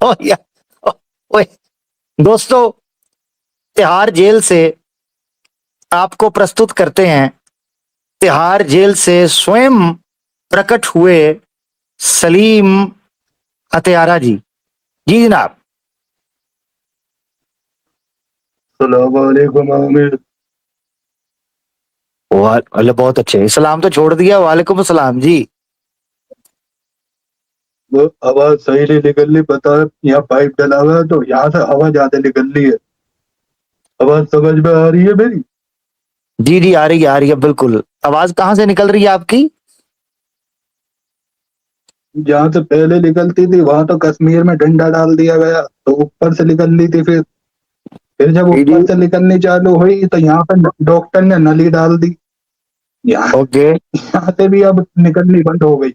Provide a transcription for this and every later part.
ओ या, ओए, दोस्तों, तिहाड़ जेल से आपको प्रस्तुत करते हैं तिहाड़ जेल से स्वयं प्रकट हुए सलीम हत्यारा जी। जी जनाब। सलाम वालेकुम आमिर। अल्लाह, बहुत अच्छे, सलाम तो छोड़ दिया, वालेकुम सलाम जी। वो आवाज सही नहीं निकल रही, पता है यहाँ पाइप डला हुआ है तो यहाँ से हवा ज्यादा निकल रही है। आवाज समझ में आ रही है मेरी? जी जी, आ रही है बिल्कुल। आवाज कहाँ से निकल रही है आपकी? जहाँ से पहले निकलती थी वहां तो कश्मीर में डंडा डाल दिया गया तो ऊपर से निकल रही थी, फिर जब जी जी। ऊपर से निकलनी चालू हुई तो यहाँ पे डॉक्टर ने नली डाल दी। यहाँ ओके। यहाँ से भी अब निकलनी बंद हो गई।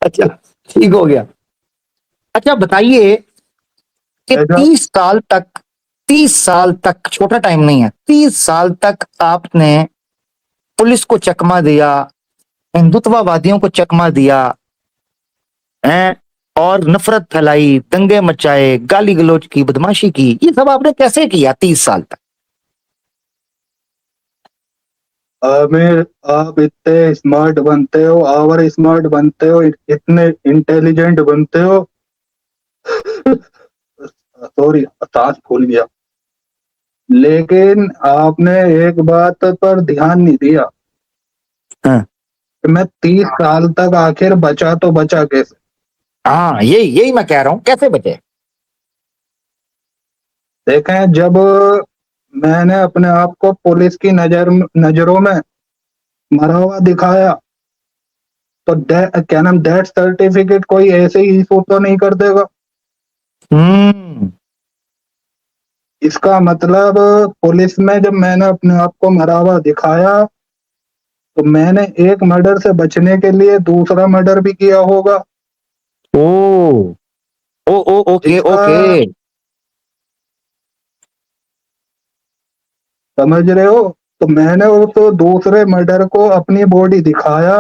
अच्छा, ठीक हो गया। अच्छा बताइए कि ऐसा 30 साल तक छोटा टाइम नहीं है, 30 साल तक आपने पुलिस को चकमा दिया, हिंदुत्ववादियों को चकमा दिया है, और नफरत फैलाई, दंगे मचाए, गाली गलौज की, बदमाशी की, ये सब आपने कैसे किया 30 साल तक? आमिर, आप इतने स्मार्ट बनते हो, आवर स्मार्ट बनते हो, इतने इंटेलिजेंट बनते हो। सॉरी, सांस फूल गया। लेकिन आपने एक बात पर ध्यान नहीं दिया हाँ कि मैं 30 साल तक आखिर बचा तो बचा कैसे। हाँ, यही यही मैं कह रहा हूं, कैसे बचे? देखें, जब मैंने अपने आप को पुलिस की नजरों में मरा हुआ दिखाया तो क्या नाम, डेथ सर्टिफिकेट कोई ऐसे ही इशू तो नहीं कर देगा। हम्म। इसका मतलब पुलिस में जब मैंने अपने आप को मरा हुआ दिखाया तो मैंने एक मर्डर से बचने के लिए दूसरा मर्डर भी किया होगा। ओ ओ ओके इसका ओके। समझ रहे हो? तो मैंने उस दूसरे मर्डर को अपनी बॉडी दिखाया,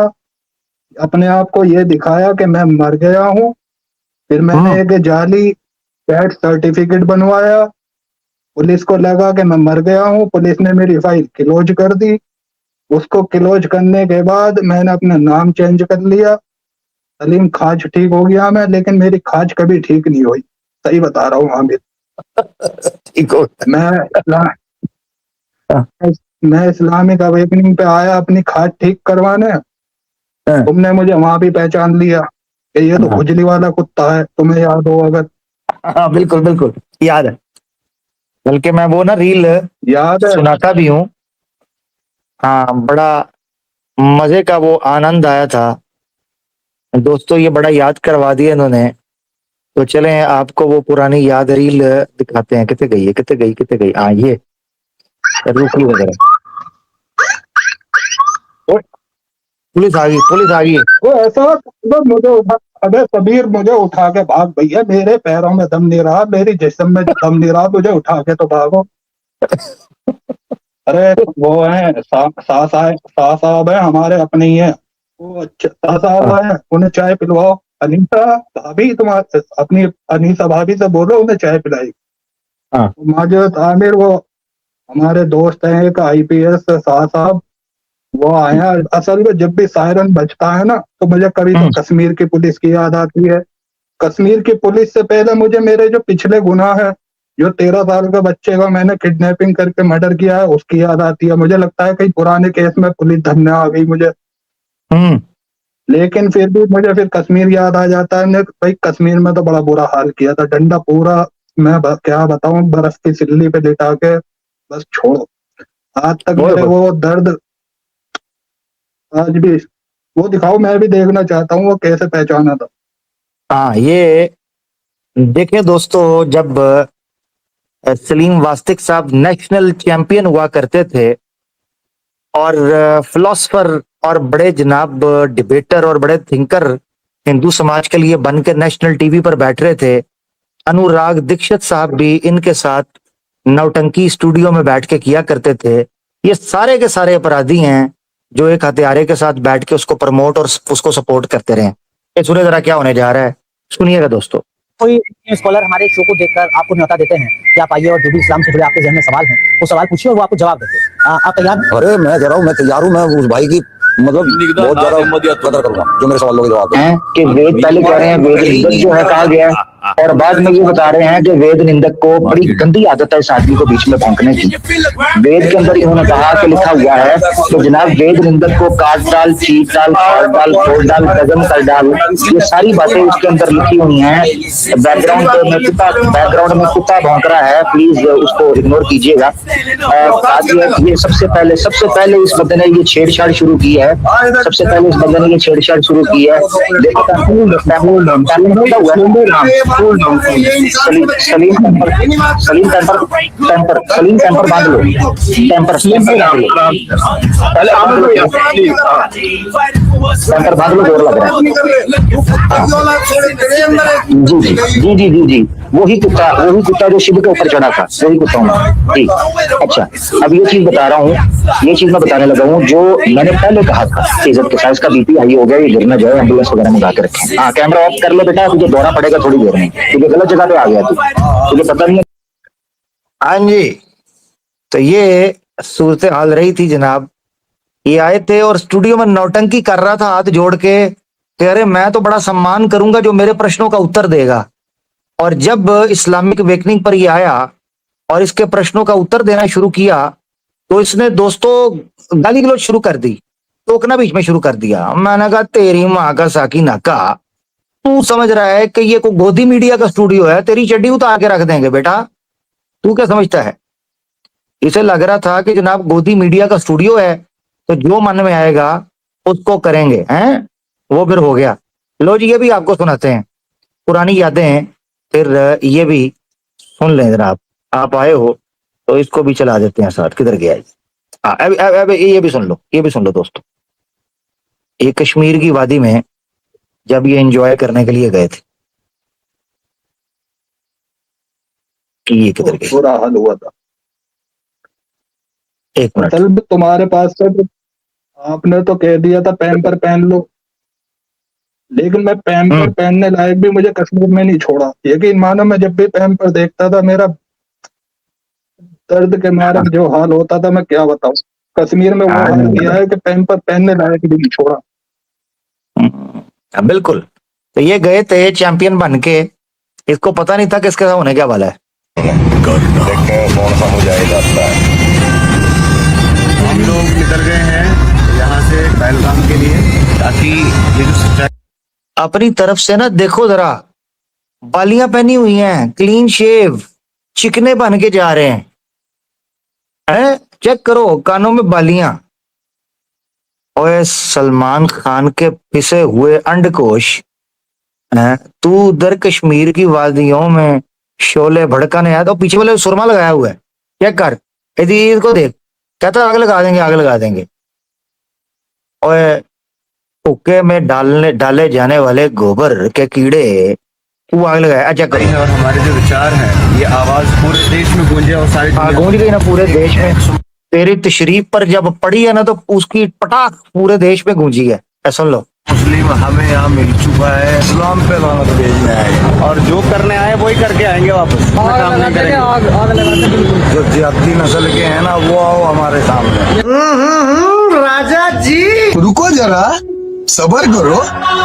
अपने आप को ये दिखाया कि मैं मर गया हूँ। फिर मैंने हम्म एक जाली डेथ सर्टिफिकेट बनवाया। पुलिस को लगा कि मैं मर गया हूँ, पुलिस ने मेरी फाइल क्लोज कर दी। उसको क्लोज करने के बाद मैंने अपना नाम चेंज कर लिया। सलीम खाज ठीक हो गया मैं, लेकिन मेरी खाज कभी ठीक नहीं हुई। सही बता रहा हूँ आमिर। ठीक हो मैं इस्लाम गया। मैं इस्लामिक अवेकनिंग पे आया अपनी खाज ठीक करवाने। हाँ, तुमने मुझे वहां भी पहचान लिया कि ये तो हाँ, खुजली वाला कुत्ता है, तुम्हें याद हो अगर। हाँ, बिल्कुल बिल्कुल याद है, बल्कि मैं वो ना रील याद है? सुनाता भी हूँ। हाँ, बड़ा मजे का वो आनंद आया था दोस्तों, ये बड़ा याद करवा दिया इन्होंने। तो चलें आपको वो पुरानी याद रील दिखाते हैं। कितने गई है, कितने गई, कितने गई? हाँ, ये रूखी वगैरह। ओए, पुलिस आ गई, पुलिस आ गई है। वो ऐसा, मुझे उठा, अबे सबीर मुझे उठा के भाग भैया, मेरे पैरों में दम नहीं रहा, मेरी जिस्म में दम नहीं रहा, मुझे उठा के तो भागो। अरे वो है सा साहब है, हमारे अपने ही है। वो अच्छा सा साहब हाँ है, उन्हें चाय पिलवाओ। अनीता भाभी, तुम अपनी अनीसा भाभी से बोलो उन्हें चाय पिलाई। हाँ। माजद आमिर, वो हमारे दोस्त हैं एक आईपीएस शाह साहब, वो आए हैं। असल में जब भी सायरन बजता है ना तो मुझे कभी तो हम्म कश्मीर की पुलिस की याद आती है। कश्मीर की पुलिस से पहले मुझे मेरे जो पिछले गुनाह है, जो 13 साल के बच्चे का मैंने किडनैपिंग करके मर्डर किया है, उसकी याद आती है। मुझे लगता है कहीं पुराने केस में पुलिस धरने आ गई मुझे। हम्म। लेकिन फिर भी मुझे फिर कश्मीर याद आ जाता है। ने भाई कश्मीर में तो बड़ा बुरा हाल किया था, डंडा पूरा, मैं क्या बताऊं, बर्फ की सिल्ली पे लिटा के, बस छोड़ो। आज तक ओए मेरे होए। वो दर्द आज भी, वो दिखाओ, मैं भी देखना चाहता हूँ वो कैसे पहचाना था। हाँ, ये देखिए दोस्तों, जब सलीम वास्तिक साहब नेशनल चैंपियन हुआ करते थे और फिलोसफर और बड़े जनाब डिबेटर और बड़े थिंकर हिंदू समाज के लिए बन के नेशनल टीवी पर बैठ रहे थे, अनुराग दीक्षित साहब भी इनके साथ नौटंकी स्टूडियो में बैठ के किया करते थे। ये सारे के सारे अपराधी हैं जो एक हत्यारे के साथ बैठ के उसको प्रमोट और उसको सपोर्ट करते रहे। ये सुनिए जरा क्या होने जा रहा है, सुनिएगा दोस्तों। कोई स्कॉलर हमारे शो को देखकर आपको न्योता देते हैं कि आप आइए और जो भी इस्लाम से जुड़े आपके जहन में सवाल हैं वो सवाल पूछिए और वो आपको जवाब देते। आप तैयार हैं? अरे मैं कह रहा हूँ, मैं तैयार हूँ। मैं उस भाई की मतलब बहुत ज्यादा कदर करूंगा जो मेरे सवालों के जवाब हैं कि वेद पहले कह रहे हैं वेद निंदक जो है कहा गया है, और बाद में ये बता रहे हैं कि वेद निंदक को बड़ी गंदी आदत है इस आदमी को बीच में भौंकने की। वेद के अंदर इन्होंने कहा कि लिखा हुआ है तो जनाब वेद निंदक को काट डाल, चीट डाल, फाड़ डाल, फोड़ डाल, गजम कर डाल, ये सारी बातें उसके अंदर लिखी हुई हैं। बैकग्राउंड में कुत्ता भौंक रहा है, प्लीज उसको इग्नोर कीजिएगा। ये सबसे पहले इस बंदे ने ये छेड़छाड़ शुरू की है, सबसे पहले इस बंदे ने ये छेड़छाड़ शुरू की है। देखो सलीम टेम्पर बांध लो, टेम्पर बांध लो, जोर लग रहा है। जी वही कुत्ता जो शिव के ऊपर चढ़ा था, वही कुत्ता हूँ। ठीक, अच्छा अब ये चीज बता रहा हूँ, ये चीज मैं बताने लगा हूँ जो मैंने पहले कहा था कि इज्जत के साथ इसका बीपी हाई हो गया, ये गिर ना जाए, एम्बुलेंस वगैरह मंगा के रखें। हाँ कैमरा ऑफ कर ले बेटा, तुझे दौरा पड़ेगा थोड़ी देर में, तुझे गलत जगह पे आ गया तुझे पता नहीं है। हाँ जी, तो ये सूरत हाल रही थी जनाब। ये आए थे और स्टूडियो में नौटंकी कर रहा था हाथ जोड़ के कि अरे मैं तो बड़ा सम्मान करूंगा जो मेरे प्रश्नों का उत्तर देगा। और जब इस्लामिक वेकनिंग पर ये आया और इसके प्रश्नों का उत्तर देना शुरू किया तो इसने दोस्तों गाली गलौज शुरू कर दी, टोकना बीच में शुरू कर दिया। मैंने कहा तेरी माँ का साकी नाका, तू समझ रहा है कि ये कोई गोदी मीडिया का स्टूडियो है, तेरी चड्डी उतार के रख देंगे बेटा, तू क्या समझता है। इसे लग रहा था कि जनाब गोदी मीडिया का स्टूडियो है तो जो मन में आएगा उसको करेंगे, हैं वो फिर हो गया। लो जी ये भी आपको सुनाते हैं पुरानी यादें, फिर ये भी सुन लें जनाब। आप आए हो तो इसको भी चला देते हैं साथ। किधर गया अब ये भी सुन लो, ये भी सुन लो दोस्तों। ये कश्मीर की वादी में जब ये एंजॉय करने के लिए गए थे, ये किधर गए, बुरा हाल हुआ था। एक मिनट, चल तुम्हारे पास से तो आपने तो कह दिया था पैम्पर पहन लो, लेकिन मैं पैम्पर पहनने लायक भी मुझे कश्मीर में नहीं छोड़ा। यकीन मानो मैं जब भी पैम्पर देखता था मेरा दर्द के मारे जो हाल होता था मैं क्या बताऊं। कश्मीर में वो हाल किया है कि पैम्पर पहनने लायक भी नहीं छोड़ा। बिल्कुल। तो ये गए थे चैंपियन बन के, इसको पता नहीं था कि इसके साथ होने क्या वाला है। देखते हैं कौन सा हो जाएगा। हम लोग निकल गए हैं यहाँ से पहलगाम के लिए, ताकि ये जो सच्चाई अपनी तरफ से ना देखो जरा, बालियां पहनी हुई हैं, क्लीन शेव, चिकने बन के जा रहे हैं, चेक करो कानों में बालियां। ओए सलमान खान के पिसे हुए अंडकोश, तू उधर कश्मीर की वादियों में शोले भड़काने आया तो पीछे वाले सुरमा लगाया हुआ है, चेक कर इसको देख, कहता आग लगा देंगे, आग लगा देंगे। ओए हुक्के में डाले जाने वाले गोबर के कीड़े, तू आग लगाया। अच्छा करें और हमारे जो विचार हैं ये आवाज पूरे देश में गूंजे और सारी गूंज गई ना पूरे देश में। तेरी तशरीफ पर जब पड़ी है ना तो उसकी पटाख पूरे देश में गूंजी है। सुन लो, मुस्लिम हमें यहाँ मिल चुका है, इस्लाम पे लानत भेजने आए और जो करने आए वही करके आएंगे वापस। काम नहीं करेंगे। जो जाती नस्ल के हैं ना वो आओ हमारे सामने। राजा जी रुको जरा, सबर करो,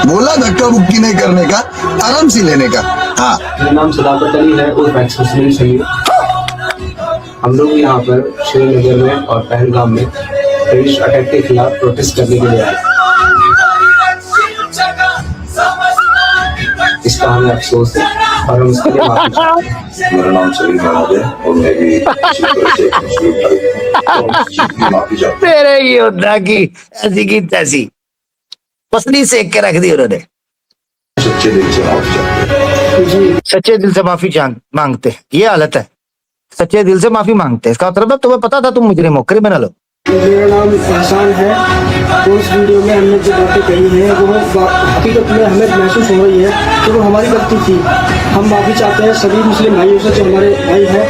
बोला धक्का मुक्की नहीं करने का, आराम से लेने का। हाँ, मेरा नाम सदाकत अली है और मुस्लिम शहीद। हम लोग यहाँ पर श्रीनगर में और पहलगाम में टेररिस्ट अटैक के खिलाफ प्रोटेस्ट करने के लिए आए। इसका हमें अफसोस है और हम इसके लिए माफी चाहते हैं। मेरा नाम सलीम अहमद है और मैं भी माफी चाहता हूँ। तेरे योद्धा की ऐसी की तैसी पसली सेक के रख दी उन्होंने। सच्चे दिल से माफी चाहते हैं। सच्चे दिल से माफी मांगते हैं, ये हालत है, सच्चे दिल से माफी मांगते हैं। इसका मतलब है तुम्हें पता था तुम मुझे मौके बना लो। मेरा नाम एहसान है। तो इस वीडियो में हमने जो बातें कही हैं वो हकीकत में हमें महसूस हो रही है कि वो हमारी गलती थी। हम माफ़ी चाहते हैं सभी मुस्लिम भाइयों से जो हमारे भाई हैं।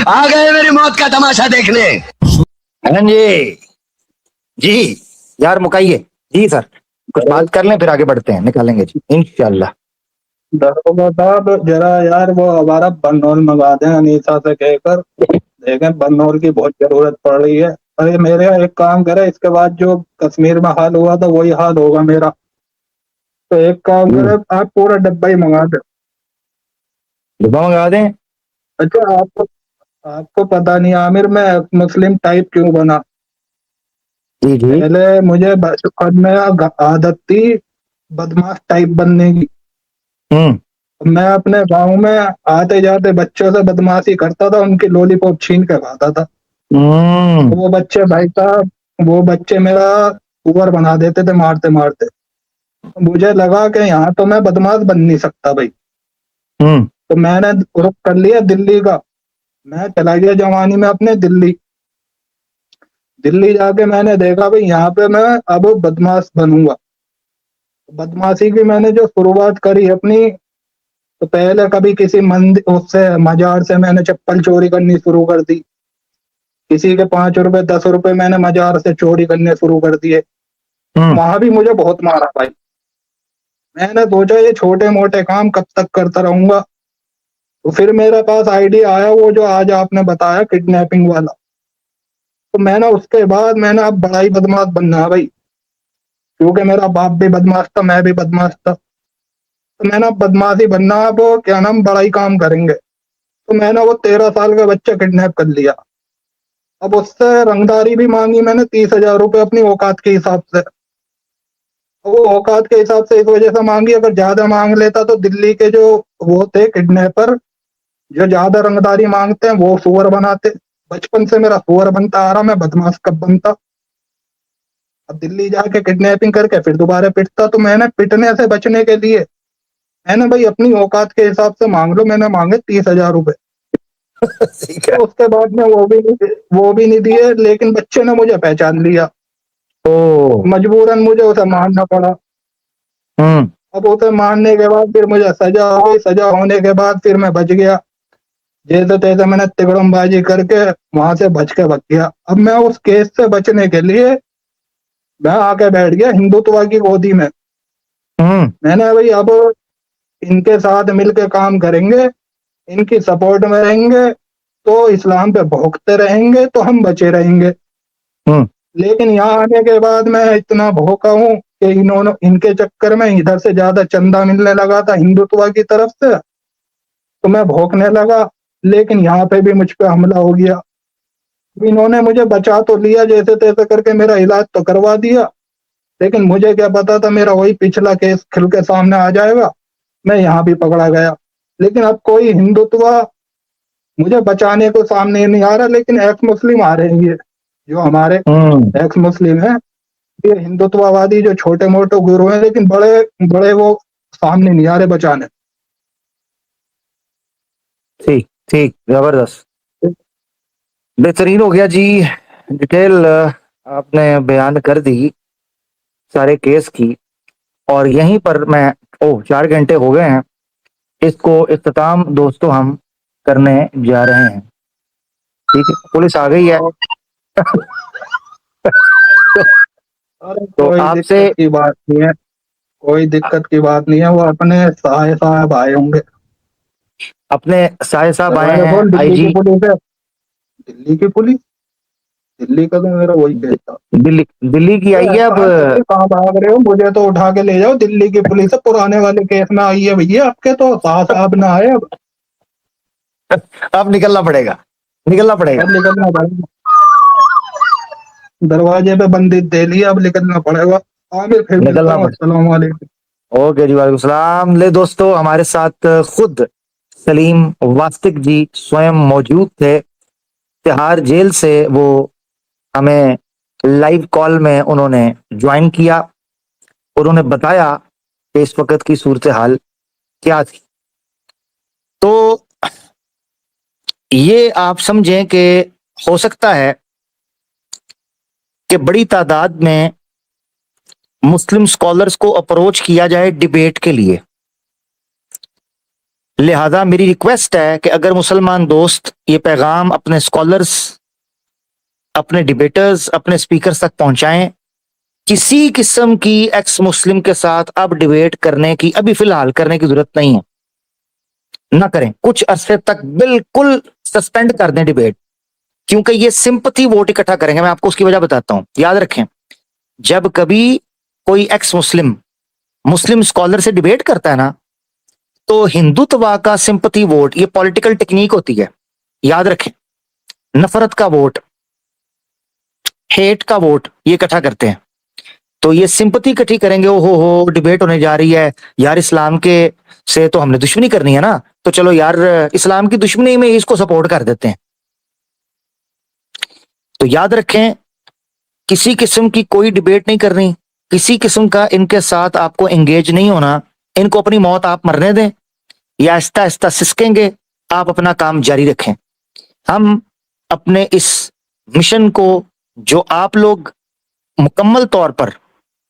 आ गए मेरी मौत का तमाशा देखने। हाँ जी जी यार मुकाइए जी सर, कुछ बात कर लें फिर आगे बढ़ते हैं, निकालेंगे जी इंशाल्लाह। दरोगा साहब जरा यार वो हमारा बनोल मंगा दें अनीसा से कहकर, देखें बनोल की बहुत जरूरत पड़ रही है। अरे मेरे यहाँ एक काम करे, इसके बाद जो कश्मीर में हाल हुआ था वही हाल होगा मेरा। तो एक काम करे, आप पूरा डब्बा ही मंगा दे। डब्बा मंगा दें। अच्छा आपको आपको पता नहीं आमिर मैं मुस्लिम टाइप क्यों बना। जी जी। पहले मुझे बचपन में आदत थी बदमाश टाइप बनने की। मैं अपने गांव में आते जाते बच्चों से बदमाशी करता था, उनकी लॉलीपॉप छीन के खाता था। वो बच्चे भाई साहब, वो बच्चे मेरा ऊपर बना देते थे मारते मारते। मुझे लगा कि यहाँ तो मैं बदमाश बन नहीं सकता भाई। तो मैंने रुख कर लिया दिल्ली का। मैं चला गया जवानी में अपने दिल्ली। दिल्ली जाके मैंने देखा भाई यहाँ पे मैं अब बदमाश बनूंगा। बदमाशी की मैंने जो शुरुआत करी अपनी, तो पहले कभी किसी मंदिर उससे मजार से मैंने चप्पल चोरी करनी शुरू कर दी। किसी के 5 रुपए 10 रुपए मैंने मजार से चोरी करने शुरू कर दिए। वहां भी मुझे बहुत मारा भाई। मैंने सोचा ये छोटे मोटे काम कब तक करता रहूंगा। तो फिर मेरे पास आइडिया आया वो जो आज आपने बताया किडनैपिंग वाला। तो मैंने उसके बाद मैंने अब बड़ा ही बदमाश बनना है भाई, क्योंकि मेरा बाप भी बदमाश था, मैं भी बदमाश था। तो मैंने अब बदमाशी बनना, अब क्या नाम बड़ा ही काम करेंगे। तो मैंने वो 13 साल का बच्चा किडनैप कर लिया। अब उससे रंगदारी भी मांगी मैंने 30,000 रुपये अपनी औकात के हिसाब से। वो औकात के हिसाब से इस वजह से मांगी, अगर ज्यादा मांग लेता तो दिल्ली के जो वो थे किडनैपर, जो ज्यादा रंगदारी मांगते हैं वो सुअर बनाते। बचपन से मेरा सुअर बनता आ रहा, मैं बदमाश कब बनता। अब दिल्ली जाके किडनैपिंग करके फिर दोबारा पिटता। तो मैंने पिटने से बचने के लिए मैंने भाई अपनी औकात के हिसाब से मांग लो, मैंने मांगे 30,000 रुपये। तो उसके बाद में वो भी नहीं दिए, लेकिन बच्चे ने मुझे पहचान लिया। मजबूरन मुझे उसे मारना पड़ा। अब उसे मारने के बाद फिर मुझे सजा हो गई। सजा होने के बाद फिर मैं बच गया। जैसे तैसे मैंने तिगड़मबाजी करके वहां से बच के भाग गया। अब मैं उस केस से बचने के लिए मैं आके बैठ गया हिंदुत्व की गोदी में। मैंने भाई अब इनके साथ मिलके काम करेंगे, इनकी सपोर्ट में रहेंगे, तो इस्लाम पे भौंकते रहेंगे तो हम बचे रहेंगे। लेकिन यहाँ आने के बाद मैं इतना भौंका हूँ कि इन्होंने इनके चक्कर में इधर से ज्यादा चंदा मिलने लगा था हिंदुत्व की तरफ से, तो मैं भौंकने लगा। लेकिन यहाँ पे भी मुझ पे हमला हो गया। इन्होंने मुझे बचा तो लिया, जैसे तैसे करके मेरा इलाज तो करवा दिया, लेकिन मुझे क्या पता था मेरा वही पिछला केस खुल के सामने आ जाएगा। मैं यहाँ भी पकड़ा गया। लेकिन अब कोई हिंदुत्व मुझे बचाने को सामने नहीं आ रहा, लेकिन एक्स मुस्लिम आ रहे हैं ये जो हमारे एक्स मुस्लिम है, ये हिंदुत्ववादी जो छोटे मोटे गुरु हैं, लेकिन बड़े बड़े वो सामने नहीं आ रहे बचाने। ठीक ठीक, जबरदस्त, बेहतरीन हो गया जी। डिटेल आपने बयान कर दी सारे केस की। और यहीं पर मैं 4 घंटे हो गए हैं, इसको इख्तिताम दोस्तों हम करने जा रहे हैं। ठीक है, पुलिस आ गई है। तो कोई आपसे दिक्कत की बात नहीं है, कोई दिक्कत की बात नहीं है। वो अपने साहे साहब आए होंगे। अपने साहे साहब आए दरवाजा हैं खोल, दिल्ली आईजी। की पुलिस है। दिल्ली की पुलिस, दिल्ली का तो मेरा वही केस था। दिल्ली की आई है अब। कहाँ भाग रहे हो, मुझे तो उठा के ले जाओ। दिल्ली की पुलिस है, पुराने वाले केस में आई है भैया आपके, तो साहब ना आए अब। अब निकलना पड़ेगा, निकलना पड़ेगा। अब निकलना पड़ेगा, दरवाजे पे बंदी दे लिया, अब निकलना पड़ेगा। आमिर फिर मिलता निकलना हूँ, पड़ेगा। अस्सलाम वालेकुम। ओके जी, वालेकुम सलाम। ले दोस्तों, हमारे साथ खुद सलीम वास्तिक जी स्वयं मौजूद थे। तिहाड़ जेल से वो हमें लाइव कॉल में उन्होंने ज्वाइन किया। उन्होंने बताया कि इस वक्त की सूरत हाल क्या थी। तो ये आप समझें कि हो सकता है कि बड़ी तादाद में मुस्लिम स्कॉलर्स को अप्रोच किया जाए डिबेट के लिए, लिहाजा मेरी रिक्वेस्ट है कि अगर मुसलमान दोस्त ये पैगाम अपने स्कॉलर्स, अपने डिबेटर्स, अपने स्पीकर्स तक पहुंचाएं, किसी किस्म की एक्स मुस्लिम के साथ अब डिबेट करने की, अभी फिलहाल करने की जरूरत नहीं है, ना करें। कुछ अरसे तक बिल्कुल सस्पेंड कर दें डिबेट, क्योंकि ये सिंपथी वोट इकट्ठा करेंगे। मैं आपको उसकी वजह बताता हूं। याद रखें, जब कभी कोई एक्स मुस्लिम मुस्लिम स्कॉलर से डिबेट करता है ना, तो हिंदुत्व का सिंपथी वोट, ये पॉलिटिकल टेक्निक होती है, याद रखें। नफरत का वोट, हेट का वोट ये इकट्ठा करते हैं। तो ये सिंपथी इकट्ठी करेंगे, ओ हो डिबेट होने जा रही है यार, इस्लाम के से तो हमने दुश्मनी करनी है ना, तो चलो यार इस्लाम की दुश्मनी में इसको सपोर्ट कर देते हैं। तो याद रखें, किसी किस्म की कोई डिबेट नहीं करनी, किसी किस्म का इनके साथ आपको एंगेज नहीं होना। इनको अपनी मौत आप मरने दें, या आहिस्ता आहिस्ता सिसकेंगे, आप अपना काम जारी रखें। हम अपने इस मिशन को, जो आप लोग मुकम्मल तौर पर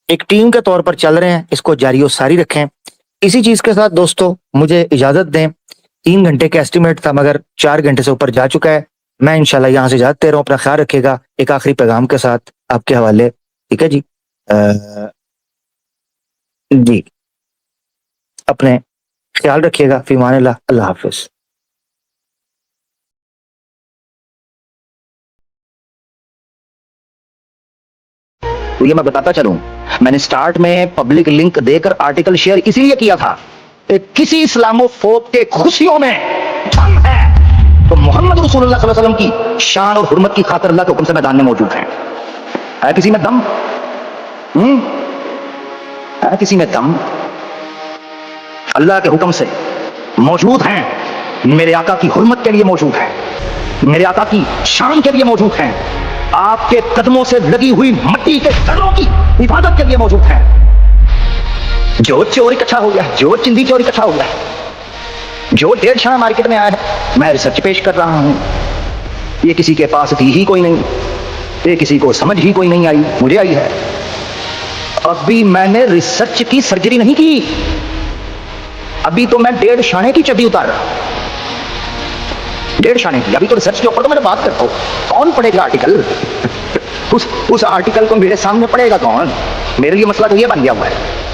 एक टीम के तौर पर चल रहे हैं, इसको जारी और सारी रखें। इसी चीज के साथ दोस्तों मुझे इजाजत दें। 3 घंटे का एस्टिमेट था, मगर 4 घंटे से ऊपर जा चुका है। मैं इंशाल्लाह यहाँ से इजाजत दे रहा हूँ। अपना ख्याल रखिएगा। एक आखिरी पैगाम के साथ आपके हवाले, ठीक है जी। जी अपने ख्याल रखिएगा। फीमानिल्लाह, अल्लाह हाफिज। तो ये मैं बताता चलूं, मैंने स्टार्ट में पब्लिक लिंक देकर आर्टिकल शेयर इसीलिए किया था कि किसी इस्लामोफोब के खुशियों में दम है तो मोहम्मद रसूलुल्लाह सल्लल्लाहु अलैहि वसल्लम की शान और हुर्मत की खातिर अल्लाह के हुक्म से मैदान में मौजूद है किसी में दम? है किसी में दम? अल्लाह के हुक्म से मौजूद हैं, मेरे आका की हुर्मत के लिए मौजूद है, मेरे आका की शान के लिए मौजूद हैं, आपके कदमों से लगी हुई मट्टी के घरों की हिफाजत के लिए मौजूद है। जो चोर इकट्ठा हो गया, जो चिंदी चोर इकट्ठा हो गया, जो 1.5 मार्केट में आया है, मैं रिसर्च पेश कर रहा हूं। ये किसी के पास थी ही कोई नहीं, ये किसी को समझ ही कोई नहीं आई, मुझे आई है। अभी मैंने रिसर्च की सर्जरी नहीं की, अभी तो मैं 1.5 शाने की चड्डी उतार रहा हूं, 1.5 शाने की। अभी तो रिसर्च के ऊपर तो मैं बात करता हूं। कौन पढ़ेगा आर्टिकल? उस आर्टिकल को मेरे सामने पढ़ेगा कौन? मेरे लिए मसला तो ये बन गया हुआ है।